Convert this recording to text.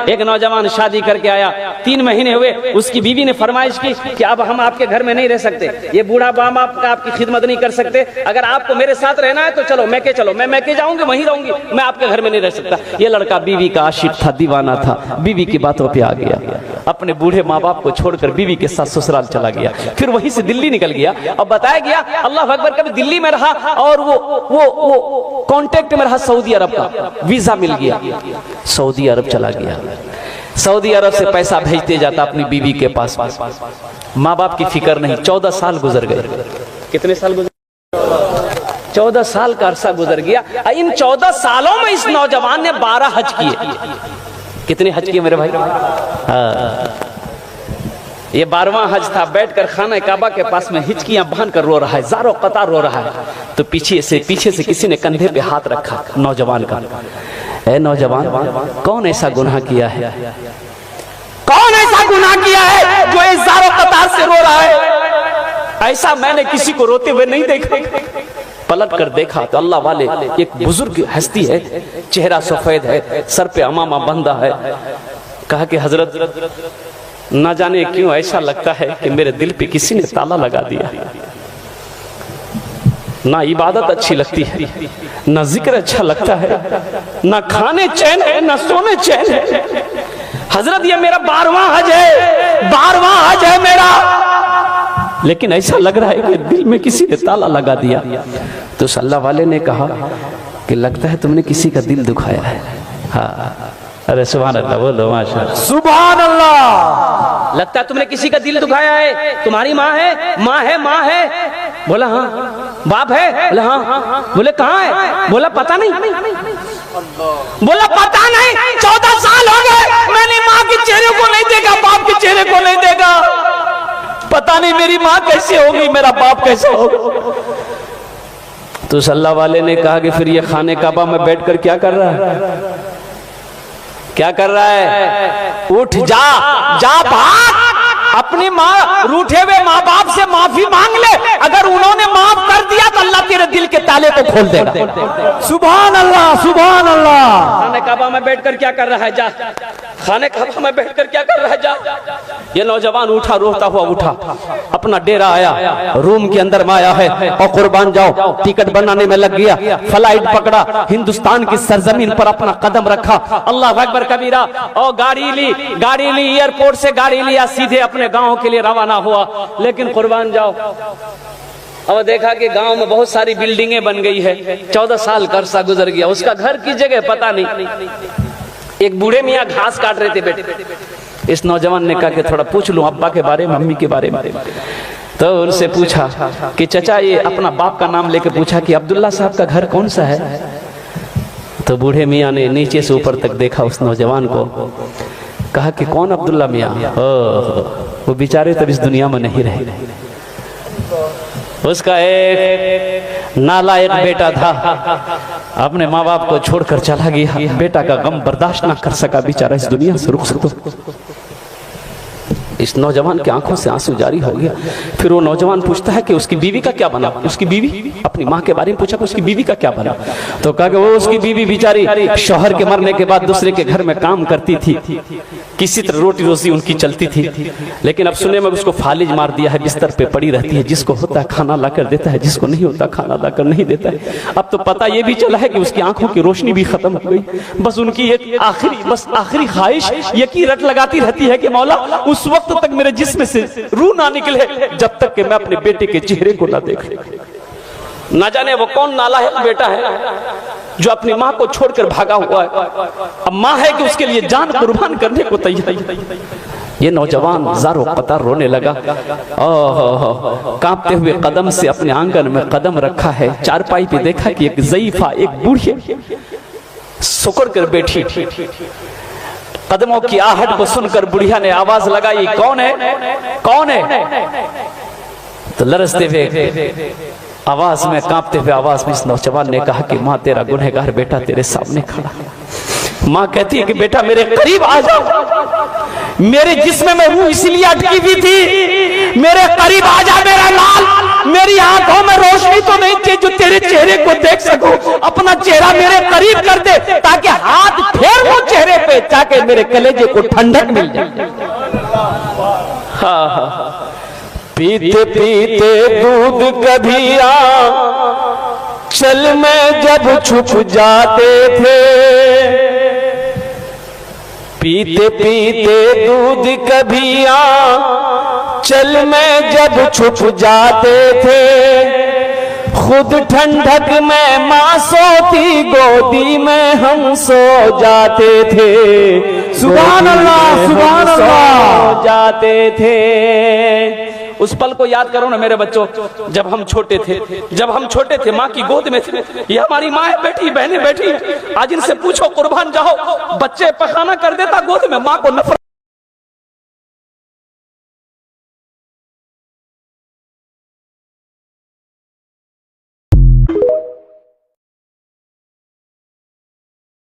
एक नौजवान शादी करके आया, 3 महीने हुए, उसकी बीवी ने फरमाइश की कि अब हम आपके घर में नहीं रह सकते, ये बूढ़ा बाप आपका आपकी खिदमत नहीं कर सकते, अगर आपको मेरे साथ रहना है तो चलो मैके चलो, मैं मैके जाऊंगी, वहीं रहूंगी, मैं आपके घर में नहीं रह सकता। ये लड़का बीवी का आशिक था, दीवाना था, बीवी की बातों पे आ गया, अपने बूढ़े माँ बाप को छोड़कर बीवी के साथ ससुराल चला गया, फिर वहीं से दिल्ली निकल गया। और बताया गया अल्लाह अकबर, कभी दिल्ली में रहा और वो कांटेक्ट में रहा सऊदी अरब का, वीजा मिल गया, सऊदी अरब चला गया, सऊदी अरब से पैसा भेजते जाता अपनी बीवी के पास, माँ बाप की फिक्र नहीं। 14 साल गुजर गए। कितने साल गुजर? 14 साल का अरसा गुजर गया। इन 14 सालों में इस नौजवान ने 12 हज किए। कितने हज किए मेरे भाई? ये 12वां हज था। बैठकर खाना काबा के पास में हिचकियां बांध कर रो रहा है, ज़ारो कतार रो रहा है। तो पीछे से किसी ने कंधे पे हाथ रखा नौजवान का। ए नौजवान, कौन ऐसा गुनाह किया है, कौन ऐसा गुनाह किया है जो इस ज़ारो कतार से रो रहा है? ऐसा मैंने किसी को रोते हुए नहीं देखा। पलट कर देखा तो अल्लाह वाले एक बुजुर्ग हस्ती है, चेहरा सफेद है, सर पे अमामा बंधा है। कहा कि हजरत, ना जाने क्यों ऐसा लगता है कि मेरे दिल पे किसी ने ताला लगा दिया। ना इबादत अच्छी लगती है, ना जिक्र अच्छा लगता है, ना खाने चैन है, ना सोने चैन है। हजरत ये मेरा 12वां हज है, 12वां हज है मेरा, लेकिन ऐसा लग रहा है कि दिल में किसी ने ताला लगा दिया। तो अल्लाह वाले ने कहा कि लगता है तुमने किसी का दिल दुखाया है। हाँ, अरे सुभान अल्लाह, बोलो माशाअल्लाह, सुभान अल्लाह। लगता है तुमने किसी का दिल दुखाया है। तुम्हारी माँ है? माँ है, माँ है। बोला हाँ। बाप है? बोला हाँ। बोले कहाँ है? बोला पता नहीं। बोला पता नहीं, 14 साल हो गए मैंने माँ के चेहरे को नहीं देखा, बाप के चेहरे को नहीं देखा। पता नहीं मेरी माँ कैसे होगी, मेरा बाप कैसे होगा। तो अल्लाह वाले ने कहा कि फिर ये खाने काबा में बैठकर क्या कर रहा है? क्या कर रहा है? उठ जा भाग, अपनी माँ रूठे हुए माँ बाप से माफी मांग ले। अगर उन्होंने माफ कर दिया तो अल्लाह तेरे दिल के ताले को खोल देगा। सुभान अल्लाह, सुभान अल्लाह। खाने काबा में बैठकर क्या कर रहा है? जा, खाने काबा में बैठकर क्या कर रहा है? जा। ये नौजवान उठा, रोता हुआ उठा, अपना डेरा आया, रूम के अंदर में आया है और कुर्बान जाओ टिकट बनाने में लग गया। फ्लाइट पकड़ा, हिंदुस्तान की सरजमीन पर अपना कदम रखा। अल्लाह अकबर कबीरा। और गाड़ी ली, एयरपोर्ट से गाड़ी लिया, सीधे अपने गांव के लिए रवाना हुआ। लेकिन कुर्बान जाओ, और देखा कि गांव में बहुत सारी बिल्डिंगें बन गई है। 14 साल का अरसा गुजर गया, उसका घर की जगह पता नहीं। एक बूढ़े मियाँ घास काट रहे थे बेटे। इस नौजवान ने कहा कि थोड़ा पूछ लूं अब्बा के बारे में, मम्मी के बारे में। तो उनसे पूछा कि चचा, ये अपना बाप का नाम लेके पूछा कि अब्दुल्ला साहब का घर कौन सा है? तो बूढ़े मियाँ ने नीचे से ऊपर तक देखा उस नौजवान को, कहा कि कौन अब्दुल्ला मियाँ? वो बेचारे तब इस दुनिया में नहीं रहे। उसका एक नालायक बेटा था, अपने माँ बाप को छोड़कर चला गया। बेटा का गम बर्दाश्त ना कर सका, बेचारा इस दुनिया से रुखसत। इस नौजवान की आंखों से आंसू जारी हो गया। फिर वो नौजवान पूछता है कि उसकी बीवी का क्या बना? उसकी बीवी, अपनी माँ के बारे में पूछा कि उसकी बीवी का क्या बना? तो कहा कि वो उसकी बीवी बेचारी शौहर के मरने के बाद दूसरे के घर में काम करती थी, किसी तरह रोटी रोजी उनकी चलती थी। लेकिन अब सुने में उसको फालिज मार दिया है, बिस्तर पे पड़ी रहती है। जिसको होता है खाना लाकर देता है, जिसको नहीं होता खाना लाकर नहीं देता है। अब तो पता ये भी चला है कि उसकी आंखों की रोशनी भी खत्म हो गई। बस उनकी एक आखिरी ख्वाहिश ये की रट लगाती रहती है कि मौला उस वक्त तक मेरे जिस्म से रूह ना निकले जब तक कि मैं अपने बेटे के चेहरे को ना देख। ना जाने वो कौन नालायक बेटा है जो अपनी माँ को छोड़कर भागा हुआ है। अब माँ है कि उसके लिए जान कुर्बान करने को तैयार। ये नौजवान ज़ारो कतार रोने लगा। कांपते हुए कदम से अपने आंगन में कदम रखा है। चारपाई पे देखा कि एक ज़ईफा, एक बूढ़ी सुकड़ कर बैठी। कदमों की आहट को सुनकर बुढ़िया ने आवाज लगाई, कौन है, कौन है? तो लरसते हुए आवाज में, कांपते हुए आवाज में इस नौजवान ने कहा कि माँ, तेरा गुनहगार बेटा तेरे सामने खड़ा। माँ कहती है कि बेटा मेरे करीब आ जाओ, मेरे जिस्म में रूह इसलिए अटकी हुई थी, मेरे करीब आ जा मेरा लाल, मेरी आंखों में रोशनी तो नहीं चाहिए जो तेरे चेहरे को देख सकूं। अपना चेहरा मेरे करीब कर दे ताकि हाथ फेर वो चेहरे पे, ताकि मेरे कलेजे को ठंडक मिल जाए। हाँ, पीते पीते दूध कभी चल में जब छुप जाते थे, पीते पीते दूध कभी चल में जब छुप जाते थे, खुद ठंडक में माँ सोती गोदी में हम सो जाते थे। सुभान अल्लाह, सुभान अल्लाह। जाते थे। उस पल को याद करो ना मेरे बच्चों, जब हम छोटे थे, जब हम छोटे थे माँ की गोद में थे। ये हमारी माँ बैठी, बहनें बैठी। आज इनसे पूछो कुर्बान जाओ, बच्चे पखाना कर देता गोद में, माँ को नफरत